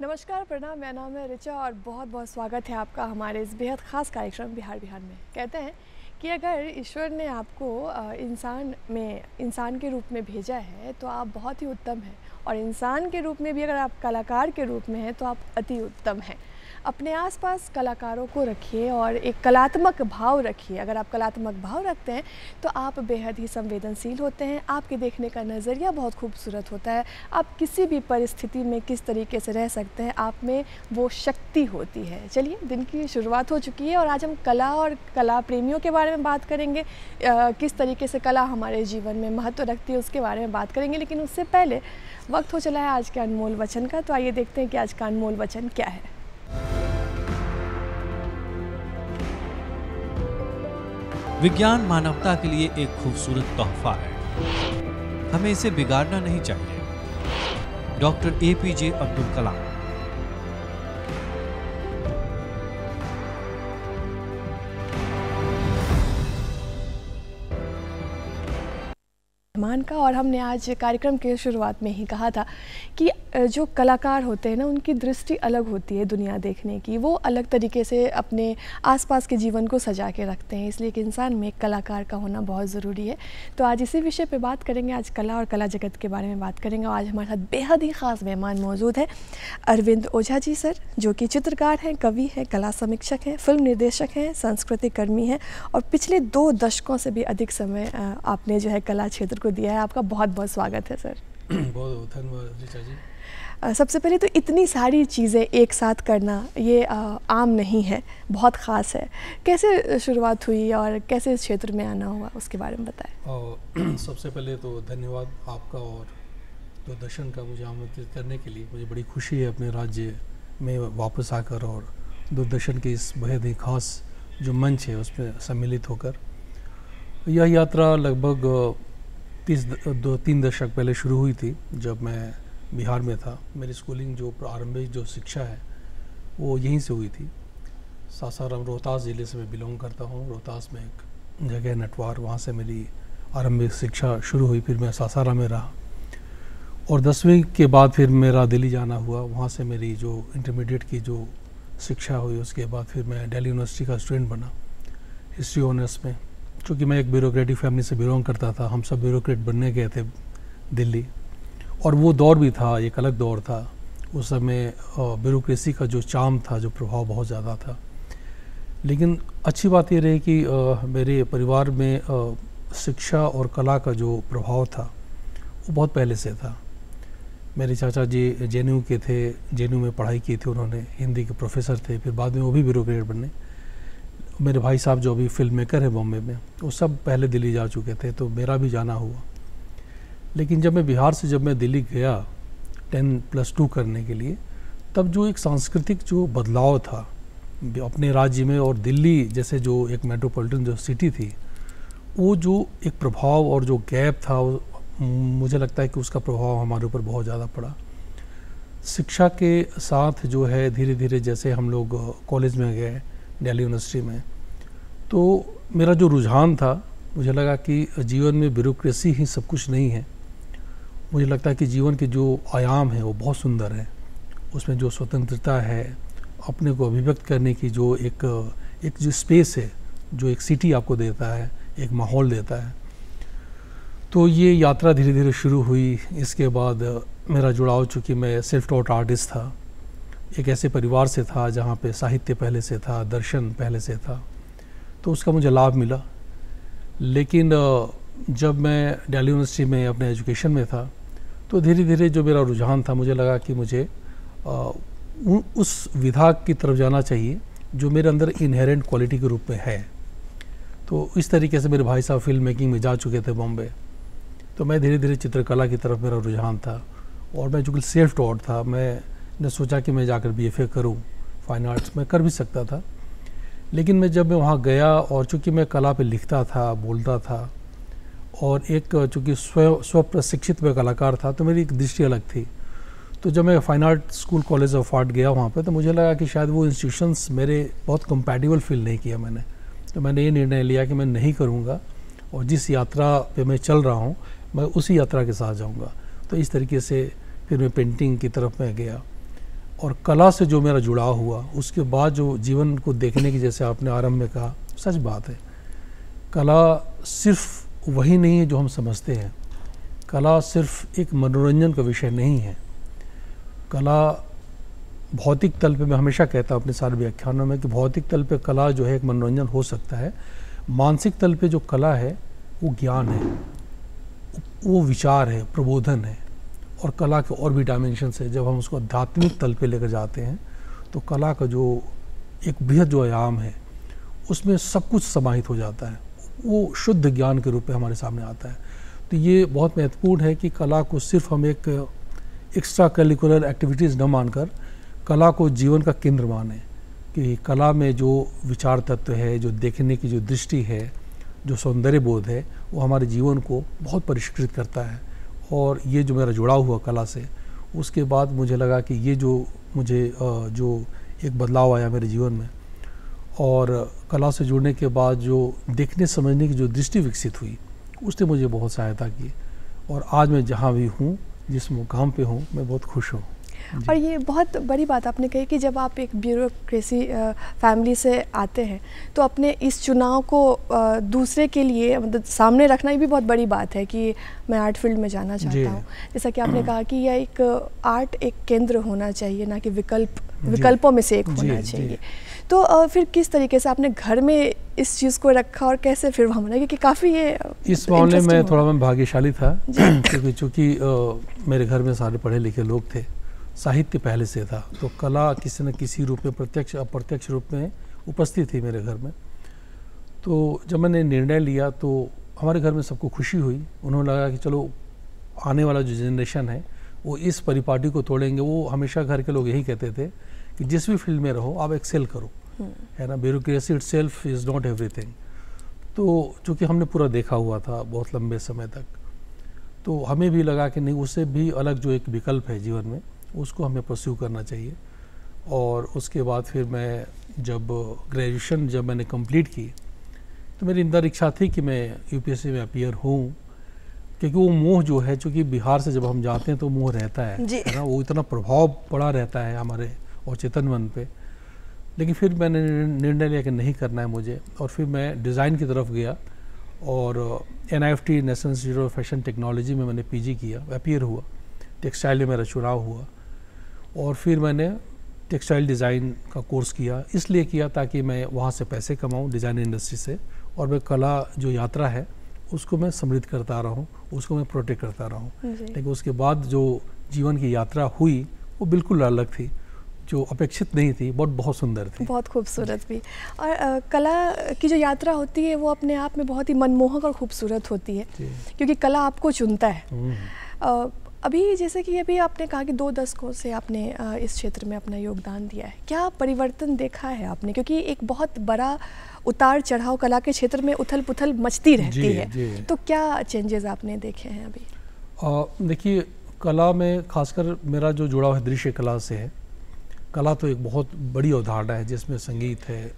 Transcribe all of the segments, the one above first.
नमस्कार, प्रणाम। मेरा नाम है ऋचा और बहुत बहुत स्वागत है आपका हमारे इस बेहद ख़ास कार्यक्रम बिहार में। कहते हैं कि अगर ईश्वर ने आपको इंसान के रूप में भेजा है तो आप बहुत ही उत्तम हैं, और इंसान के रूप में भी अगर आप कलाकार के रूप में हैं तो आप अति उत्तम हैं। अपने आसपास कलाकारों को रखिए और एक कलात्मक भाव रखिए। अगर आप कलात्मक भाव रखते हैं तो आप बेहद ही संवेदनशील होते हैं, आपके देखने का नज़रिया बहुत खूबसूरत होता है। आप किसी भी परिस्थिति में किस तरीके से रह सकते हैं, आप में वो शक्ति होती है। चलिए, दिन की शुरुआत हो चुकी है और आज हम कला और कला प्रेमियों के बारे में बात करेंगे। किस तरीके से कला हमारे जीवन में महत्व रखती है उसके बारे में बात करेंगे, लेकिन उससे पहले वक्त हो चला है आज के अनमोल वचन का। तो आइए देखते हैं कि आज का अनमोल वचन क्या है। विज्ञान मानवता के लिए एक खूबसूरत तोहफा है, हमें इसे बिगाड़ना नहीं चाहिए। Doctor APJ Abdul Kalam. मान का, और हमने आज कार्यक्रम के शुरुआत में ही कहा था कि जो कलाकार होते हैं ना, उनकी दृष्टि अलग होती है दुनिया देखने की। वो अलग तरीके से अपने आसपास के जीवन को सजा के रखते हैं, इसलिए कि इंसान में एक कलाकार का होना बहुत ज़रूरी है। तो आज इसी विषय पे बात करेंगे। आज कला और कला जगत के बारे में बात करेंगे। आज हमारे साथ बेहद ही ख़ास मेहमान मौजूद है, अरविंद ओझा जी सर, जो कि चित्रकार हैं, कवि हैं, कला समीक्षक हैं, फिल्म निर्देशक हैं, सांस्कृतिक कर्मी हैं, और पिछले 2 दशकों से भी अधिक समय आपने जो है कला क्षेत्र को दिया है। आपका बहुत बहुत स्वागत है सर। बहुत धन्यवाद ऋचा जी। सबसे पहले तो इतनी सारी चीज़ें एक साथ करना ये आम नहीं है, बहुत ख़ास है। कैसे शुरुआत हुई और कैसे इस क्षेत्र में आना हुआ, उसके बारे में बताएं। सबसे पहले तो धन्यवाद आपका और दूरदर्शन का मुझे आमंत्रित करने के लिए। मुझे बड़ी खुशी है अपने राज्य में वापस आकर और दूरदर्शन के इस बेहद ही खास जो मंच है उसमें सम्मिलित होकर। यह यात्रा लगभग 2-3 दशक पहले शुरू हुई थी, जब मैं बिहार में था। मेरी स्कूलिंग जो प्रारंभिक जो शिक्षा है वो यहीं से हुई थी। सासाराम, रोहतास ज़िले से मैं बिलोंग करता हूँ। रोहतास में एक जगह नटवार, वहाँ से मेरी आरंभिक शिक्षा शुरू हुई। फिर मैं सासाराम में रहा और 10वीं के बाद फिर मेरा दिल्ली जाना हुआ। वहाँ से मेरी जो इंटरमीडिएट की जो शिक्षा हुई, उसके बाद फिर मैं दिल्ली यूनिवर्सिटी का स्टूडेंट बना हिस्ट्री ऑनर्स में। चूँकि मैं एक ब्यूरोक्रेटिक फैमिली से बिलोंग करता था, हम सब ब्यूरोक्रेट बनने गए थे दिल्ली, और वो दौर भी था, एक अलग दौर था। उस समय ब्यूरोक्रेसी का जो चार्म था, जो प्रभाव बहुत ज़्यादा था। लेकिन अच्छी बात ये रही कि मेरे परिवार में शिक्षा और कला का जो प्रभाव था वो बहुत पहले से था। मेरे चाचा जी JNU के थे, JNU में पढ़ाई की थी उन्होंने, हिंदी के प्रोफेसर थे। फिर बाद में वो भी ब्यूरोक्रेट बने। मेरे भाई साहब जो अभी फिल्म मेकर है बॉम्बे में, वो सब पहले दिल्ली जा चुके थे, तो मेरा भी जाना हुआ। लेकिन जब मैं बिहार से जब मैं दिल्ली गया 10+2 करने के लिए, तब जो एक सांस्कृतिक जो बदलाव था अपने राज्य में और दिल्ली जैसे जो एक मेट्रोपॉलिटन जो सिटी थी, वो जो एक प्रभाव और जो गैप था, मुझे लगता है कि उसका प्रभाव हमारे ऊपर बहुत ज़्यादा पड़ा। शिक्षा के साथ जो है धीरे धीरे जैसे हम लोग कॉलेज में गए दिल्ली यूनिवर्सिटी में, तो मेरा जो रुझान था, मुझे लगा कि जीवन में ब्यूरोक्रेसी ही सब कुछ नहीं है। मुझे लगता है कि जीवन के जो आयाम है वो बहुत सुंदर है। उसमें जो स्वतंत्रता है, अपने को अभिव्यक्त करने की जो एक जो स्पेस है, जो एक सिटी आपको देता है, एक माहौल देता है। तो ये यात्रा धीरे धीरे शुरू हुई। इसके बाद मेरा जुड़ाव, चूँकि मैं सेल्फ टॉट आर्टिस्ट था, एक ऐसे परिवार से था जहाँ पे साहित्य पहले से था, दर्शन पहले से था, तो उसका मुझे लाभ मिला। लेकिन जब मैं दिल्ली यूनिवर्सिटी में अपने एजुकेशन में था, तो धीरे धीरे जो मेरा रुझान था, मुझे लगा कि मुझे उस विधा की तरफ जाना चाहिए जो मेरे अंदर इनहेरेंट क्वालिटी के रूप में है। तो इस तरीके से मेरे भाई साहब फिल्म मेकिंग में जा चुके थे बॉम्बे, तो मैं धीरे धीरे चित्रकला की तरफ मेरा रुझान था। और मैं चूँकि सेल्फ टॉट था, मैंने सोचा कि मैं जाकर BFA करूं फाइन आर्ट्स में। कर भी सकता था, लेकिन मैं वहाँ गया, और चूँकि मैं कला पे लिखता था, बोलता था, और एक चूँकि स्व प्रशिक्षित में कलाकार था, तो मेरी एक दृष्टि अलग थी। तो जब मैं fine art school college of art गया वहाँ पे, तो मुझे लगा कि शायद वो इंस्टीट्यूशंस मेरे बहुत कंपैटिबल फील नहीं किया मैंने। तो मैंने ये निर्णय लिया कि मैं नहीं करूँगा, और जिस यात्रा पे मैं चल रहा हूँ मैं उसी यात्रा के साथ जाऊँगा। तो इस तरीके से फिर मैं पेंटिंग की तरफ मैं गया। और कला से जो मेरा जुड़ाव हुआ, उसके बाद जो जीवन को देखने की, जैसे आपने आरंभ में कहा, सच बात है, कला सिर्फ वही नहीं है जो हम समझते हैं। कला सिर्फ एक मनोरंजन का विषय नहीं है। कला भौतिक तल पे, मैं हमेशा कहता हूँ अपने सारे व्याख्यानों में कि भौतिक तल पे कला जो है एक मनोरंजन हो सकता है, मानसिक तल पे जो कला है वो ज्ञान है, वो विचार है, प्रबोधन है। और कला के और भी डायमेंशंस है। जब हम उसको आध्यात्मिक तल पे लेकर जाते हैं तो कला का जो एक बृहद जो आयाम है उसमें सब कुछ समाहित हो जाता है, वो शुद्ध ज्ञान के रूप में हमारे सामने आता है। तो ये बहुत महत्वपूर्ण है कि कला को सिर्फ हम एक एक्स्ट्रा करिकुलर एक्टिविटीज़ न मानकर कला को जीवन का केंद्र माने, कि कला में जो विचार तत्व है, जो देखने की जो दृष्टि है, जो सौंदर्य बोध है, वो हमारे जीवन को बहुत परिष्कृत करता है। और ये जो मेरा जुड़ाव हुआ कला से, उसके बाद मुझे लगा कि ये जो मुझे जो एक बदलाव आया मेरे जीवन में, और कला से जुड़ने के बाद जो देखने समझने की जो दृष्टि विकसित हुई, उसने मुझे बहुत सहायता की। और आज मैं जहाँ भी हूँ, जिस मुकाम पे हूँ, मैं बहुत खुश हूँ। और ये बहुत बड़ी बात आपने कही कि जब आप एक ब्यूरोक्रेसी फैमिली से आते हैं तो अपने इस चुनाव को दूसरे के लिए मतलब सामने रखना, ये भी बहुत बड़ी बात है कि मैं आर्ट फील्ड में जाना चाहता हूँ। जैसा कि आपने कहा कि यह एक आर्ट एक केंद्र होना चाहिए, ना कि विकल्पों में से एक होना चाहिए। तो फिर किस तरीके से आपने घर में इस चीज़ को रखा और कैसे फिर वहाँ बना, क्योंकि काफ़ी ये इस मामले में थोड़ा मैं भाग्यशाली था क्योंकि चूँकि मेरे घर में सारे पढ़े लिखे लोग थे, साहित्य पहले से था, तो कला किसी न किसी रूप में प्रत्यक्ष अप्रत्यक्ष रूप में उपस्थित थी मेरे घर में। तो जब मैंने निर्णय लिया तो हमारे घर में सबको खुशी हुई। उन्होंने लगा कि चलो आने वाला जो जनरेशन है वो इस परिपाटी को तोड़ेंगे। वो हमेशा घर के लोग यही कहते थे कि जिस भी फील्ड में रहो आप एक्सेल करो, है ना, bureaucracy itself is not everything. तो चूँकि हमने पूरा देखा हुआ था बहुत लंबे समय तक, तो हमें भी लगा कि नहीं, उससे भी अलग जो एक विकल्प है जीवन में, उसको हमें परस्यू करना चाहिए। और उसके बाद फिर मैं जब ग्रेजुएशन जब मैंने कंप्लीट की तो मेरी अंदर इच्छा थी कि मैं यूपीएससी में अपीयर हूँ, क्योंकि वो मोह जो है, चूँकि बिहार से जब हम जाते हैं तो मोह रहता है ना, वो इतना प्रभाव पड़ा रहता है हमारे और चेतन मन पे। लेकिन फिर मैंने निर्णय लिया कि नहीं करना है मुझे, और फिर मैं डिज़ाइन की तरफ गया और NIFT national institute of fashion technology में मैंने PG किया, अपीयर हुआ। टेक्सटाइल में मेरा चुनाव हुआ और फिर मैंने टेक्सटाइल डिज़ाइन का कोर्स किया। इसलिए किया ताकि मैं वहाँ से पैसे कमाऊँ डिज़ाइन इंडस्ट्री से, और मैं कला जो यात्रा है उसको मैं समृद्ध करता रहूँ, उसको मैं प्रोटेक्ट करता रहूँ। लेकिन उसके बाद जो जीवन की यात्रा हुई वो बिल्कुल अलग थी, जो अपेक्षित नहीं थी, बहुत सुंदर थी, बहुत खूबसूरत भी। और कला की जो यात्रा होती है वो अपने आप में बहुत ही मनमोहक और खूबसूरत होती है, क्योंकि कला आपको चुनता है। अभी जैसे कि अभी आपने कहा कि 2 दशकों से आपने इस क्षेत्र में अपना योगदान दिया है, क्या परिवर्तन देखा है आपने? क्योंकि एक बहुत बड़ा उतार चढ़ाव कला के क्षेत्र में उथल पुथल मचती रहती है, तो क्या चेंजेस आपने देखे हैं अभी? देखिए, कला में खासकर मेरा जो जुड़ाव है दृश्य कला से है। कला तो एक बहुत बड़ी अवधारणा है जिसमें संगीत है,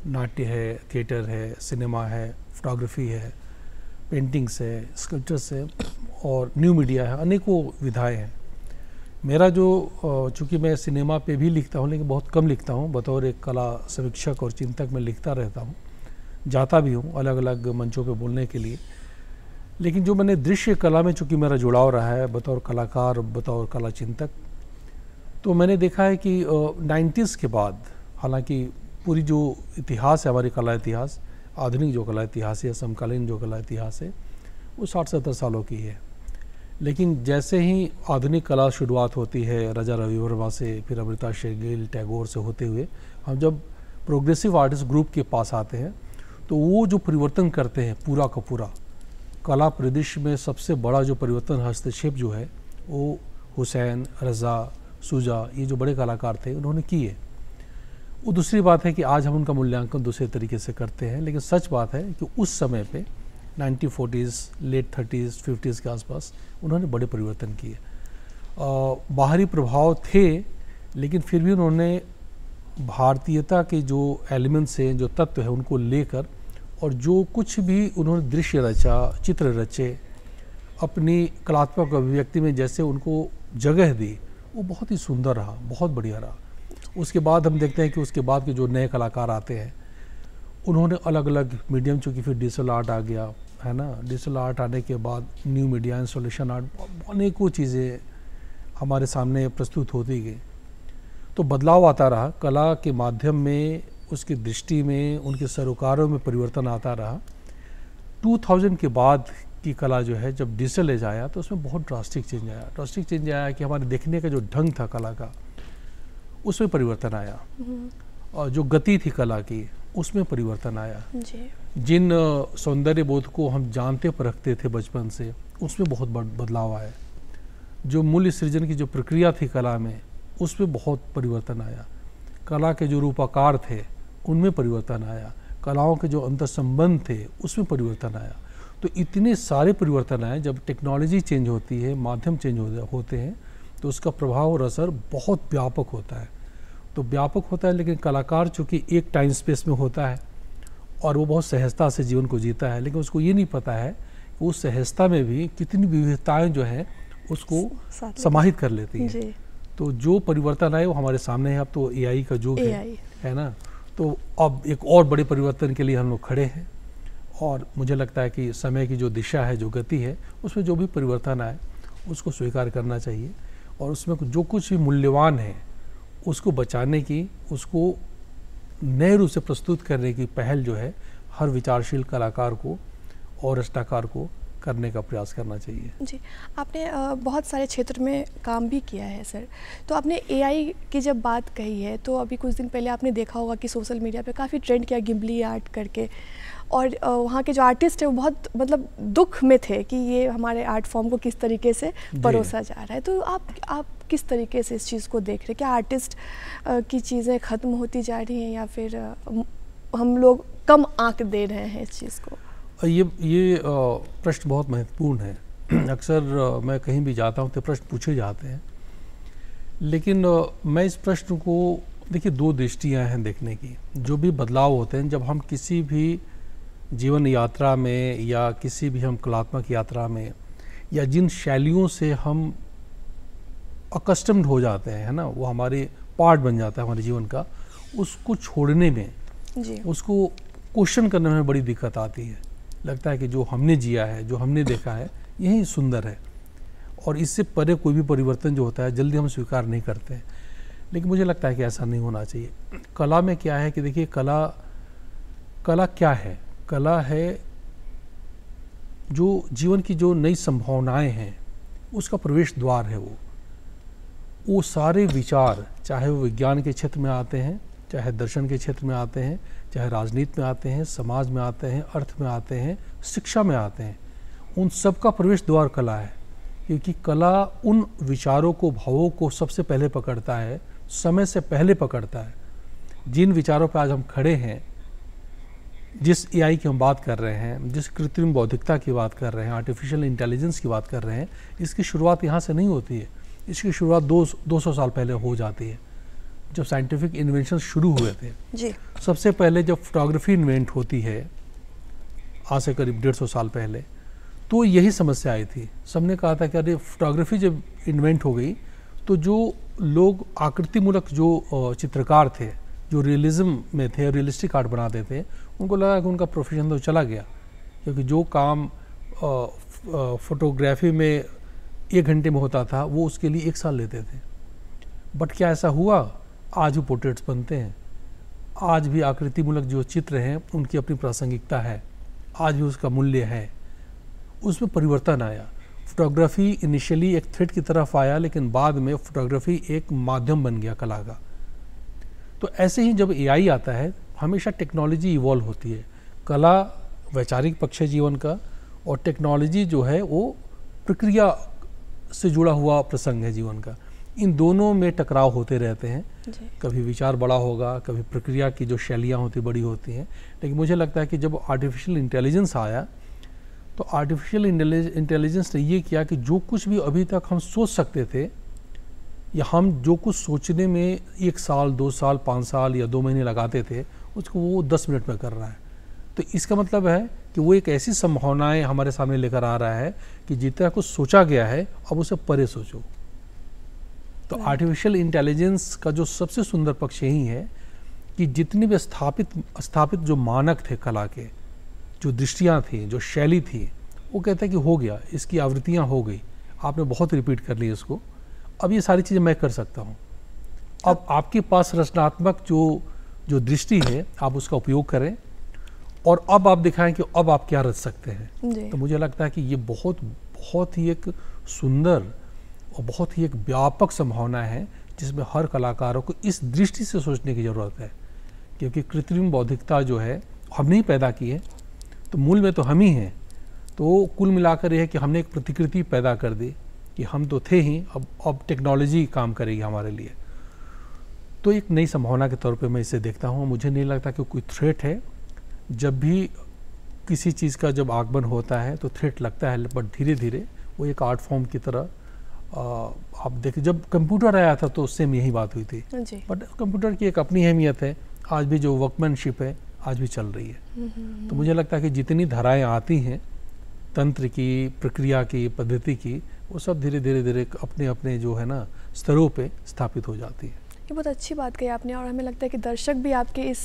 नाट्य है, थिएटर है, सिनेमा है, फोटोग्राफी है, पेंटिंग्स है, स्कल्पचर्स है और न्यू मीडिया है, अनेकों विधाएं हैं। मेरा जो चूँकि मैं सिनेमा पे भी लिखता हूँ लेकिन बहुत कम लिखता हूँ, बतौर एक कला समीक्षक और चिंतक मैं लिखता रहता हूँ, जाता भी हूँ अलग अलग मंचों पे बोलने के लिए। लेकिन जो मैंने दृश्य कला में चूँकि मेरा जुड़ाव रहा है बतौर कलाकार, बतौर कला चिंतक, तो मैंने देखा है कि 90s के बाद, हालांकि पूरी जो इतिहास है हमारी कला इतिहास, आधुनिक जो कला इतिहास है, समकालीन जो कला इतिहास है, वो 60-70 सालों की है। लेकिन जैसे ही आधुनिक कला शुरुआत होती है राजा रवि वर्मा से, फिर अमृता शेरगिल, टैगोर से होते हुए हम जब प्रोग्रेसिव आर्टिस्ट ग्रुप के पास आते हैं तो वो जो परिवर्तन करते हैं पूरा का पूरा कला परिदृश्य में, सबसे बड़ा जो परिवर्तन हस्तक्षेप जो है वो हुसैन, रज़ा, सुजा, ये जो बड़े कलाकार थे उन्होंने किए। वो दूसरी बात है कि आज हम उनका मूल्यांकन दूसरे तरीके से करते हैं, लेकिन सच बात है कि उस समय पे 1940s, लेट 30s, 50s के आसपास उन्होंने बड़े परिवर्तन किए। बाहरी प्रभाव थे लेकिन फिर भी उन्होंने भारतीयता के जो एलिमेंट्स हैं, जो तत्व है, उनको लेकर और जो कुछ भी उन्होंने दृश्य रचा, चित्र रचे, अपनी कलात्मक अभिव्यक्ति में जैसे उनको जगह दी, वो बहुत ही सुंदर रहा, बहुत बढ़िया रहा। उसके बाद हम देखते हैं कि उसके बाद के जो नए कलाकार आते हैं उन्होंने अलग अलग मीडियम, चूँकि फिर डिजिटल आर्ट आ गया है ना, डिजिटल आर्ट आने के बाद न्यू मीडिया इंस्टॉलेशन आर्ट, अनेकों चीज़ें हमारे सामने प्रस्तुत होती गई। तो बदलाव आता रहा कला के माध्यम में, उसकी दृष्टि में, उनके सरोकारों में परिवर्तन आता रहा। 2000 के बाद की कला जो है जब डिजिटल एज आया तो उसमें बहुत ड्रास्टिक चेंज आया। ड्रास्टिक चेंज आया कि हमारे देखने का जो ढंग था कला का उसमें परिवर्तन आया, और जो गति थी कला की उसमें परिवर्तन आया जी। जिन सौंदर्य बोध को हम जानते परखते थे बचपन से उसमें बहुत बदलाव आया। जो मूल्य सृजन की जो प्रक्रिया थी कला में उसमें बहुत परिवर्तन आया। कला के जो रूपाकार थे उनमें परिवर्तन आया। कलाओं के जो अंतर संबंध थे उसमें परिवर्तन आया। तो इतने सारे परिवर्तन आए। जब टेक्नोलॉजी चेंज होती है, माध्यम चेंज होते हैं तो उसका प्रभाव और असर बहुत व्यापक होता है। तो व्यापक होता है, लेकिन कलाकार चूँकि एक टाइम स्पेस में होता है और वो बहुत सहजता से जीवन को जीता है, लेकिन उसको ये नहीं पता है कि उस सहजता में भी कितनी विविधताएं जो हैं उसको समाहित कर लेती हैं। तो जो परिवर्तन आए वो हमारे सामने है। अब तो एआई का युग है ना, तो अब एक और बड़े परिवर्तन के लिए हम लोग खड़े हैं। और मुझे लगता है कि समय की जो दिशा है, जो गति है, उसमें जो भी परिवर्तन आए उसको स्वीकार करना चाहिए, और उसमें जो कुछ भी मूल्यवान है उसको बचाने की, उसको नए रूप से प्रस्तुत करने की पहल जो है हर विचारशील कलाकार को और रचनाकार को करने का प्रयास करना चाहिए। जी, आपने बहुत सारे क्षेत्र में काम भी किया है सर। तो आपने एआई की जब बात कही है तो अभी कुछ दिन पहले आपने देखा होगा कि सोशल मीडिया पे काफ़ी ट्रेंड किया गिम्बली आर्ट करके, और वहाँ के जो आर्टिस्ट है वो बहुत मतलब दुख में थे कि ये हमारे आर्ट फॉर्म को किस तरीके से परोसा जा रहा है। तो आप किस तरीके से इस चीज़ को देख रहे हैं? क्या आर्टिस्ट की चीज़ें ख़त्म होती जा रही हैं या फिर हम लोग कम आंक दे रहे हैं इस चीज़ को? ये प्रश्न बहुत महत्वपूर्ण है। अक्सर मैं कहीं भी जाता हूँ तो प्रश्न पूछे जाते हैं, लेकिन मैं इस प्रश्न को, देखिए, दो दृष्टियाँ हैं देखने की। जो भी बदलाव होते हैं, जब हम किसी भी जीवन यात्रा में या किसी भी हम कलात्मक यात्रा में या जिन शैलियों से हम अकस्टम्ड हो जाते हैं, है ना, वो हमारे पार्ट बन जाता है हमारे जीवन का, उसको छोड़ने में जी। उसको क्वेश्चन करने में बड़ी दिक्कत आती है। लगता है कि जो हमने जिया है, जो हमने देखा है, यही सुंदर है, और इससे परे कोई भी परिवर्तन जो होता है जल्दी हम स्वीकार नहीं करते हैं। लेकिन मुझे लगता है कि ऐसा नहीं होना चाहिए। कला में क्या है कि देखिए, कला क्या है? कला है जो जीवन की जो नई संभावनाएं हैं उसका प्रवेश द्वार है। वो सारे विचार, चाहे वो विज्ञान के क्षेत्र में आते हैं, चाहे दर्शन के क्षेत्र में आते हैं, चाहे राजनीति में आते हैं, समाज में आते हैं, अर्थ में आते हैं, शिक्षा में आते हैं, उन सब का प्रवेश द्वार कला है। क्योंकि कला उन विचारों को, भावों को सबसे पहले पकड़ता है, समय से पहले पकड़ता है। जिन विचारों पर आज हम खड़े हैं, जिस एआई की हम बात कर रहे हैं, जिस कृत्रिम बौद्धिकता की बात कर रहे हैं, आर्टिफिशियल इंटेलिजेंस की बात कर रहे हैं, इसकी शुरुआत यहाँ से नहीं होती है। इसकी शुरुआत 200 साल पहले हो जाती है, जब साइंटिफिक इन्वेंशन शुरू हुए थे जी। सबसे पहले जब फोटोग्राफी इन्वेंट होती है, आज से करीब 150 साल पहले, तो यही समस्या आई थी। सबने कहा था कि अरे फोटोग्राफी जब इन्वेंट हो गई तो जो लोग आकृतिमूलक जो चित्रकार थे, जो रियलिज्म में थे, रियलिस्टिक आर्ट बनाते थे, उनको लगा कि उनका प्रोफेशन तो चला गया, क्योंकि जो काम फोटोग्राफी में 1 घंटे में होता था वो उसके लिए 1 साल लेते थे। बट क्या ऐसा हुआ? आज भी पोर्ट्रेट्स बनते हैं, आज भी आकृतिमूलक जो चित्र हैं उनकी अपनी प्रासंगिकता है, आज भी उसका मूल्य है। उसमें परिवर्तन आया। फोटोग्राफी इनिशियली एक थ्रेड की तरफ आया, लेकिन बाद में फोटोग्राफी एक माध्यम बन गया कला का। तो ऐसे ही जब एआई आता है, हमेशा टेक्नोलॉजी इवॉल्व होती है। कला वैचारिक पक्ष है जीवन का, और टेक्नोलॉजी जो है वो प्रक्रिया से जुड़ा हुआ प्रसंग है जीवन का। इन दोनों में टकराव होते रहते हैं। कभी विचार बड़ा होगा, कभी प्रक्रिया की जो शैलियाँ होती बड़ी होती हैं। लेकिन मुझे लगता है कि जब आर्टिफिशियल इंटेलिजेंस आया तो आर्टिफिशियल इंटेलिजेंस ने ये किया कि जो कुछ भी अभी तक हम सोच सकते थे, या हम जो कुछ सोचने में 1 साल, 2 साल, 5 साल या 2 महीने लगाते थे, उसको वो 10 मिनट में कर रहा है। तो इसका मतलब है कि वो एक ऐसी संभावनाएं हमारे सामने लेकर आ रहा है कि जितना कुछ सोचा गया है अब उसे परे सोचो। तो आर्टिफिशियल इंटेलिजेंस का जो सबसे सुंदर पक्ष यही है कि जितने भी स्थापित जो मानक थे कला के, जो दृष्टियाँ थी, जो शैली थी, वो कहता है कि हो गया, इसकी आवृत्तियाँ हो गई, आपने बहुत रिपीट कर ली इसको, अब ये सारी चीज़ें मैं कर सकता हूँ। अब आपके पास रचनात्मक जो दृष्टि है, आप उसका उपयोग करें और अब आप दिखाएं कि अब आप क्या रच सकते हैं। तो मुझे लगता है कि ये बहुत ही एक सुंदर और बहुत ही एक व्यापक संभावना है, जिसमें हर कलाकारों को इस दृष्टि से सोचने की ज़रूरत है, क्योंकि कृत्रिम बौद्धिकता जो है हमने ही पैदा की है, तो मूल में तो हम ही हैं। तो कुल मिलाकर यह है कि हमने एक प्रतिकृति पैदा कर दी कि हम तो थे ही, अब टेक्नोलॉजी काम करेगी हमारे लिए। तो एक नई संभावना के तौर पे मैं इसे देखता हूँ। मुझे नहीं लगता कि कोई थ्रेट है। जब भी किसी चीज़ का जब आगमन होता है तो थ्रेट लगता है, बट धीरे धीरे वो एक आर्ट फॉर्म की तरह आप देखिए, जब कंप्यूटर आया था तो उससे यही बात हुई थी, बट कंप्यूटर की एक अपनी अहमियत है। आज भी जो वर्कमैनशिप है आज भी चल रही है। तो मुझे लगता है कि जितनी धाराएं आती हैं तंत्र की, प्रक्रिया की, पद्धति की, वो सब धीरे धीरे अपने अपने जो है ना स्तरों पे स्थापित हो जाती है। ये बहुत अच्छी बात कही आपने, और हमें लगता है कि दर्शक भी आपके इस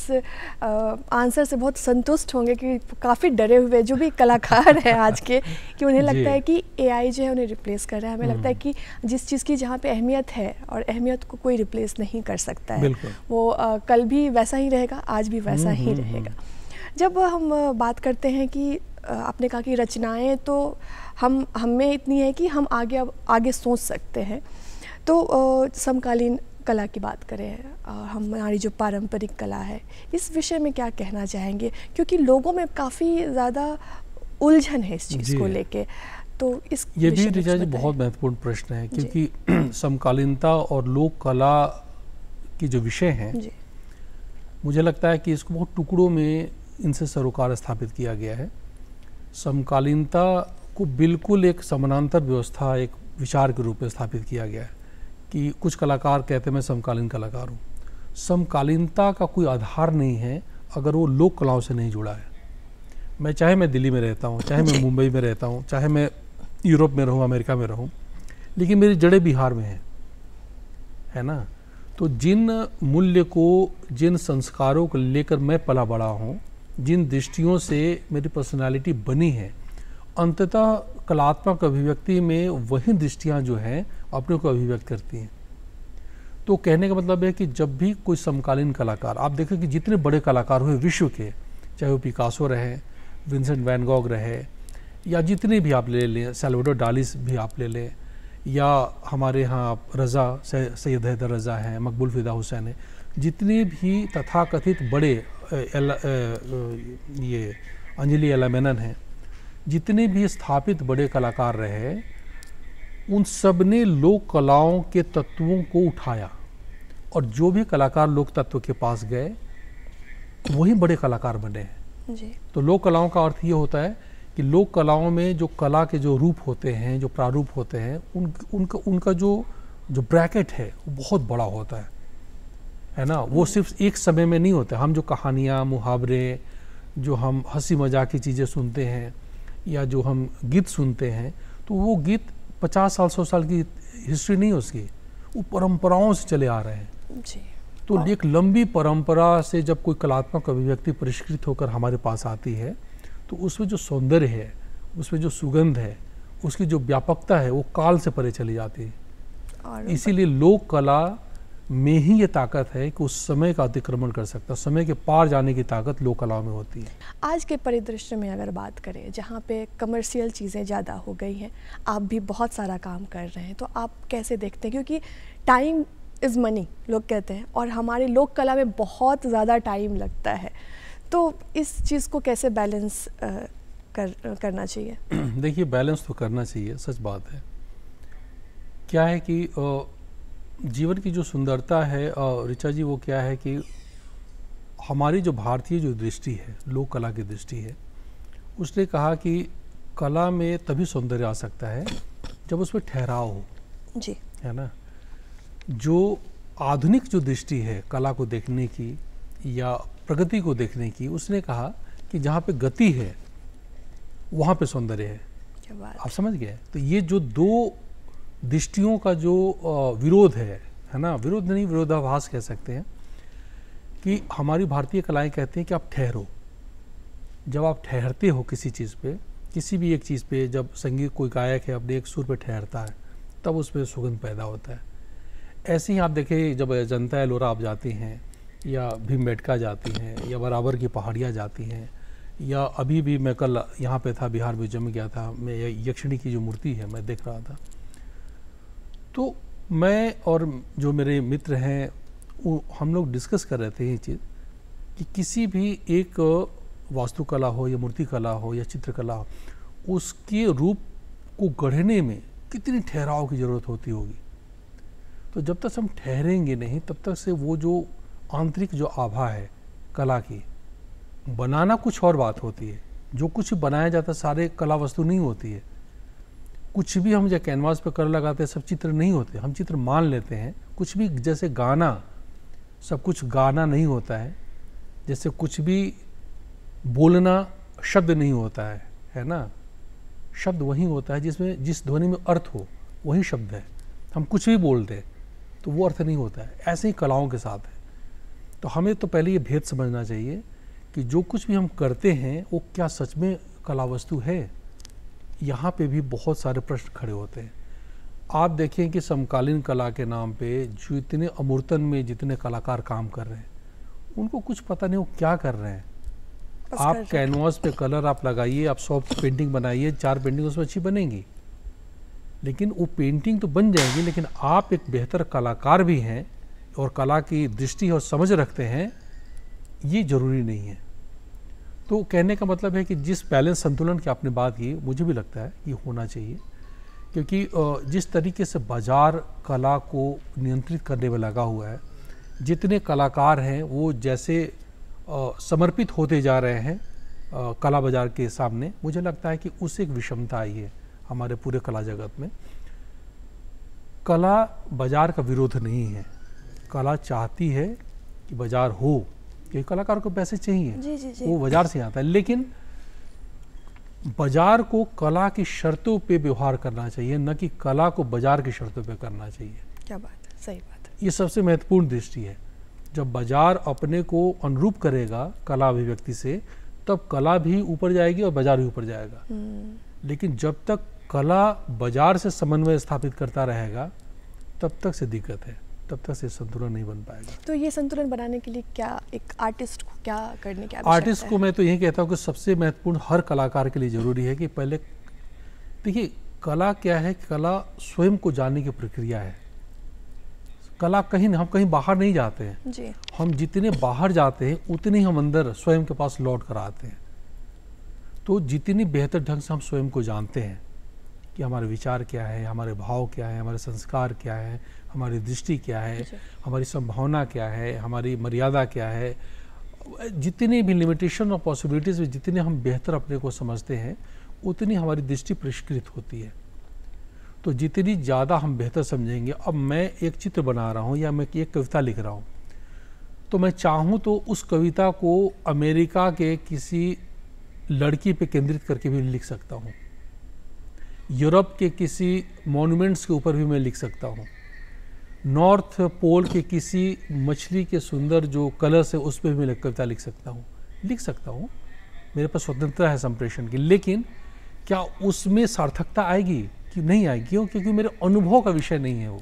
आंसर से बहुत संतुष्ट होंगे कि काफ़ी डरे हुए जो भी कलाकार हैं आज के, कि उन्हें लगता है कि एआई जो है उन्हें रिप्लेस कर रहा है। हमें लगता है कि जिस चीज़ की जहाँ पे अहमियत है, और अहमियत को कोई रिप्लेस नहीं कर सकता है, वो कल भी वैसा ही रहेगा, आज भी वैसा ही रहेगा। जब हम बात करते हैं कि आपने कहा कि रचनाएँ तो हम में इतनी है कि हम आगे सोच सकते हैं, तो समकालीन कला की बात करें, हमारी जो पारंपरिक कला है, इस विषय में क्या कहना चाहेंगे? क्योंकि लोगों में काफ़ी ज़्यादा उलझन है इस चीज़ को लेके, तो इस ये भी ऋचा जी बहुत महत्वपूर्ण प्रश्न है, क्योंकि समकालीनता और लोक कला की जो विषय हैं, मुझे लगता है कि इसको बहुत टुकड़ों में इनसे सरोकार स्थापित किया गया है। समकालीनता को बिल्कुल एक समानांतर व्यवस्था, एक विचार के रूप में स्थापित किया गया है कि कुछ कलाकार कहते हैं मैं समकालीन कलाकार हूँ। समकालीनता का कोई आधार नहीं है अगर वो लोक कलाओं से नहीं जुड़ा है। चाहे मैं दिल्ली में रहता हूँ, चाहे मैं मुंबई में रहता हूँ, चाहे मैं यूरोप में रहूँ, अमेरिका में रहूँ, लेकिन मेरी जड़ें बिहार में हैं, है ना। तो जिन मूल्य को, जिन संस्कारों को लेकर मैं पला बड़ा हूँ, जिन दृष्टियों से मेरी पर्सनालिटी बनी है, अंततः कलात्मक अभिव्यक्ति में वही दृष्टियाँ जो हैं अपने को अभिव्यक्त करती हैं। तो कहने का मतलब है कि जब भी कोई समकालीन कलाकार, आप देखें कि जितने बड़े कलाकार हुए विश्व के, चाहे वो पिकासो रहे, विंसेंट वैन गॉग रहे, या जितने भी आप ले लें, सैल्वाडोर डाली भी आप ले लें, या हमारे यहाँ रज़ा, सैयद हैदर रज़ा हैं, मकबूल फ़िदा हुसैन है, जितने भी तथाकथित बड़े ये अंजलि एला मेनन हैं, जितने भी स्थापित बड़े कलाकार रहे, उन सब ने लोक कलाओं के तत्वों को उठाया, और जो भी कलाकार लोक तत्व के पास गए वही बड़े कलाकार बने हैं जी। तो लोक कलाओं का अर्थ ये होता है कि लोक कलाओं में जो कला के जो रूप होते हैं, जो प्रारूप होते हैं, उनका जो ब्रैकेट है वो बहुत बड़ा होता है ना। वो सिर्फ एक समय में नहीं होता। हम जो कहानियाँ, मुहावरे, जो हम हंसी मजाक की चीज़ें सुनते हैं, या जो हम गीत सुनते हैं, तो वो गीत 50 साल 100 साल की हिस्ट्री नहीं उसकी, वो परंपराओं से चले आ रहे हैं जी। तो एक लंबी परंपरा से जब कोई कलात्मक अभिव्यक्ति परिष्कृत होकर हमारे पास आती है, तो उसमें जो सौंदर्य है, उसमें जो सुगंध है, उसकी जो व्यापकता है, वो काल से परे चली जाती है। इसीलिए लोक कला में ही ये ताकत है कि उस समय का अतिक्रमण कर सकता, समय के पार जाने की ताकत लोक कला में होती है। आज के परिदृश्य में अगर बात करें, जहाँ पे कमर्शियल चीज़ें ज़्यादा हो गई हैं, आप भी बहुत सारा काम कर रहे हैं, तो आप कैसे देखते हैं? क्योंकि टाइम इज़ मनी लोग कहते हैं, और हमारी लोक कला में बहुत ज़्यादा टाइम लगता है, तो इस चीज़ को कैसे बैलेंस करना चाहिए? देखिए, बैलेंस तो करना चाहिए, सच बात है। क्या है कि जीवन की जो सुंदरता है ऋचा जी, वो क्या है कि हमारी जो भारतीय जो दृष्टि है, लोक कला की दृष्टि है, उसने कहा कि कला में तभी सौंदर्य आ सकता है जब उसमें ठहराव हो जी, है ना। जो आधुनिक जो दृष्टि है कला को देखने की या प्रगति को देखने की, उसने कहा कि जहाँ पे गति है वहाँ पे सौंदर्य है। क्या बात। आप समझ गए? तो ये जो दो दृष्टियों का जो विरोध है ना, विरोध नहीं, विरोधाभास कह सकते हैं, कि हमारी भारतीय कलाएं कहते हैं कि आप ठहरो। जब आप ठहरते हो किसी चीज़ पे, किसी भी एक चीज़ पे, जब संगीत कोई गायक है अपने एक सुर पे ठहरता है, तब उसमें सुगंध पैदा होता है। ऐसे ही आप देखें, जब अजंता एलोरा आप जाती हैं, या भीमबेटका जाती हैं, या बराबर की पहाड़ियाँ जाती हैं, या अभी भी मैं कल यहाँ पे था, बिहार म्यूजियम में गया था, मैं यक्षिणी की जो मूर्ति है मैं देख रहा था। तो मैं और जो मेरे मित्र हैं वो हम लोग डिस्कस कर रहे थे ये चीज़ कि किसी भी एक वास्तुकला हो या मूर्तिकला हो या चित्रकला हो, उसके रूप को गढ़ने में कितनी ठहराव की ज़रूरत होती होगी। तो जब तक हम ठहरेंगे नहीं तब तक से वो जो आंतरिक जो आभा है कला की, बनाना कुछ और बात होती है, जो कुछ बनाया जाता है सारे कला वस्तु नहीं होती है। कुछ भी हम जब कैनवास पे कलर लगाते हैं सब चित्र नहीं होते, हम चित्र मान लेते हैं। कुछ भी जैसे गाना, सब कुछ गाना नहीं होता है, जैसे कुछ भी बोलना शब्द नहीं होता है ना। शब्द वही होता है जिसमें जिस ध्वनि में अर्थ हो, वही शब्द है। हम कुछ भी बोलते हैं तो वो अर्थ नहीं होता है। ऐसे ही कलाओं के साथ है। तो हमें तो पहले ये भेद समझना चाहिए कि जो कुछ भी हम करते हैं वो क्या सच में कला वस्तु है। यहाँ पे भी बहुत सारे प्रश्न खड़े होते हैं। आप देखें कि समकालीन कला के नाम पे जो इतने अमूर्तन में जितने कलाकार काम कर रहे हैं, उनको कुछ पता नहीं वो क्या कर रहे हैं। आप कैनवास पे कलर आप लगाइए, आप सॉफ्ट पेंटिंग बनाइए, 4 पेंटिंग उसमें अच्छी बनेंगी, लेकिन वो पेंटिंग तो बन जाएगी, लेकिन आप एक बेहतर कलाकार भी हैं और कला की दृष्टि और समझ रखते हैं, ये जरूरी नहीं है। तो कहने का मतलब है कि जिस बैलेंस संतुलन की आपने बात की, मुझे भी लगता है कि होना चाहिए, क्योंकि जिस तरीके से बाजार कला को नियंत्रित करने में लगा हुआ है, जितने कलाकार हैं वो जैसे समर्पित होते जा रहे हैं कला बाजार के सामने, मुझे लगता है कि उससे एक विषमता आई है हमारे पूरे कला जगत में। कला बाजार का विरोध नहीं है, कला चाहती है कि बाजार हो, क्योंकि कलाकार को पैसे चाहिए। जी। वो बाजार से आता है, लेकिन बाजार को कला की शर्तों पे व्यवहार करना चाहिए, न कि कला को बाजार की शर्तों पे करना चाहिए। क्या बात है, सही बात है। ये सबसे महत्वपूर्ण दृष्टि है। जब बाजार अपने को अनुरूप करेगा कला अभिव्यक्ति से, तब कला भी ऊपर जाएगी और बाजार भी ऊपर जाएगा। लेकिन जब तक कला बाजार से समन्वय स्थापित करता रहेगा, तब तक से दिक्कत है, तब तक से संतुलन नहीं बन पाएगा। तो ये संतुलन बनाने के लिए क्या एक आर्टिस्ट को क्या करने की आवश्यकता है? आर्टिस्ट को मैं तो यही कहता हूँ कि सबसे महत्वपूर्ण हर कलाकार के लिए जरूरी है कि पहले देखिए कला क्या है। कला स्वयं को जानने की प्रक्रिया है। कला हम कहीं बाहर नहीं जाते हैं जी। हम जितने बाहर जाते हैं उतने ही हम अंदर स्वयं के पास लौट कर आते हैं। तो जितनी बेहतर ढंग से हम स्वयं को जानते हैं कि हमारे विचार क्या है, हमारे भाव क्या है, हमारे संस्कार क्या है, हमारी दृष्टि क्या है, हमारी संभावना क्या है, हमारी मर्यादा क्या है, जितनी भी लिमिटेशन और पॉसिबिलिटीज़ में जितने हम बेहतर अपने को समझते हैं, उतनी हमारी दृष्टि परिष्कृत होती है। तो जितनी ज़्यादा हम बेहतर समझेंगे। अब मैं एक चित्र बना रहा हूँ या मैं एक कविता लिख रहा हूँ, तो मैं चाहूँ तो उस कविता को अमेरिका के किसी लड़की पे केंद्रित करके भी लिख सकता हूँ, यूरोप के किसी मॉन्यूमेंट्स के ऊपर भी मैं लिख सकता हूँ, नॉर्थ पोल के किसी मछली के सुंदर जो कलर से उस पर भी मैं कविता लिख सकता हूँ। मेरे पास स्वतंत्रता है संप्रेषण की। लेकिन क्या उसमें सार्थकता आएगी कि नहीं आएगी? क्यों? क्योंकि मेरे अनुभव का विषय नहीं है वो।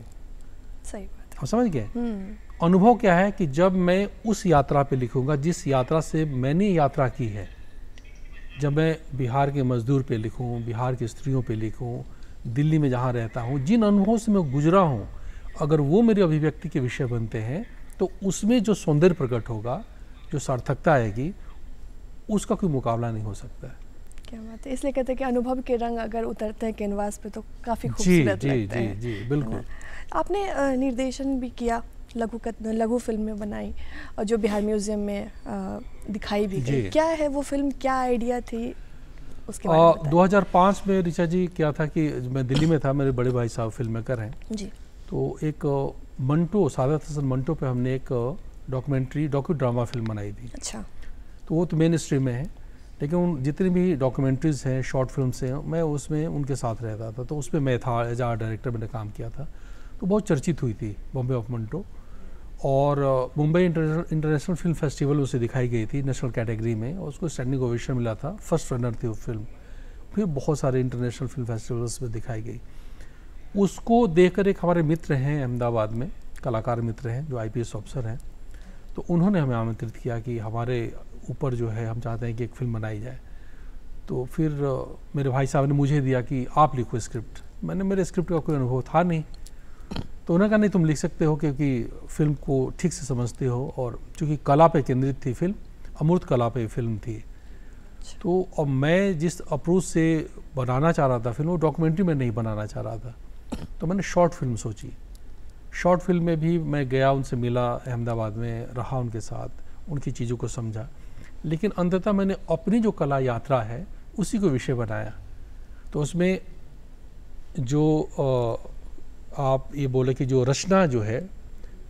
सही बात है। आप समझ गए? अनुभव क्या है कि जब मैं उस यात्रा पे लिखूंगा जिस यात्रा से मैंने यात्रा की है, जब मैं बिहार के मजदूर पे लिखूं, बिहार की स्त्रियों पे लिखूं, दिल्ली में जहाँ रहता हूँ, जिन अनुभवों से मैं गुजरा हूँ, अगर वो मेरी अभिव्यक्ति के विषय बनते हैं तो उसमें जो सौंदर्य प्रकट होगा, जो सार्थकता आएगी, उसका कोई मुकाबला नहीं हो सकता है। क्या बात है। इसलिए कहते हैं कि अनुभव के रंग अगर उतरते हैं कैनवास पे तो काफ़ी खूबसूरत लगता है। जी बिल्कुल। आपने निर्देशन भी किया, लघु फिल्में बनाई और जो बिहार म्यूजियम में दिखाई भी गई। क्या है वो फिल्म, क्या आइडिया थी उसके बारे में बताएं। 2005 में ऋचा जी क्या था कि मैं दिल्ली में था, मेरे बड़े भाई साहब फिल्म मेकर हैं जी। तो एक मंटो, सादत हसन मंटो पे हमने एक डॉक्यू ड्रामा फिल्म बनाई थी। अच्छा। तो वो तो मेन स्ट्रीम में है, लेकिन उन जितनी भी डॉक्यूमेंट्रीज हैं, शॉर्ट फिल्म्स हैं, मैं उसमें उनके साथ रहता था, तो उसमें मैं था एज आर्ट डायरेक्टर, मैंने काम किया था। तो बहुत चर्चित हुई थी बॉम्बे ऑफ मंटो, और मुंबई इंटरनेशनल फिल्म फेस्टिवल उसे दिखाई गई थी नेशनल कैटेगरी में, और उसको स्टैंडिंग ओवेशन मिला था, फर्स्ट रनर थी वो फिल्म। फिर बहुत सारे इंटरनेशनल फिल्म फेस्टिवल्स में दिखाई गई। उसको देखकर एक हमारे मित्र हैं अहमदाबाद में, कलाकार मित्र हैं जो IPS ऑफिसर हैं, तो उन्होंने हमें आमंत्रित किया कि हमारे ऊपर जो है हम चाहते हैं कि एक फ़िल्म बनाई जाए। तो फिर मेरे भाई साहब ने मुझे दिया कि आप लिखो स्क्रिप्ट। मेरे स्क्रिप्ट का कोई अनुभव था नहीं, तो उन्होंने कहा नहीं तुम लिख सकते हो, क्योंकि फ़िल्म को ठीक से समझते हो, और चूँकि कला पे केंद्रित थी फिल्म, अमूर्त कला पे फिल्म थी। तो अब मैं जिस अप्रोच से बनाना चाह रहा था फिल्म, वो डॉक्यूमेंट्री में नहीं बनाना चाह रहा था, तो मैंने शॉर्ट फिल्म सोची। शॉर्ट फिल्म में भी मैं गया, उनसे मिला, अहमदाबाद में रहा उनके साथ, उनकी चीज़ों को समझा, लेकिन अंततः मैंने अपनी जो कला यात्रा है उसी को विषय बनाया। तो उसमें जो आप ये बोले कि जो रचना जो है,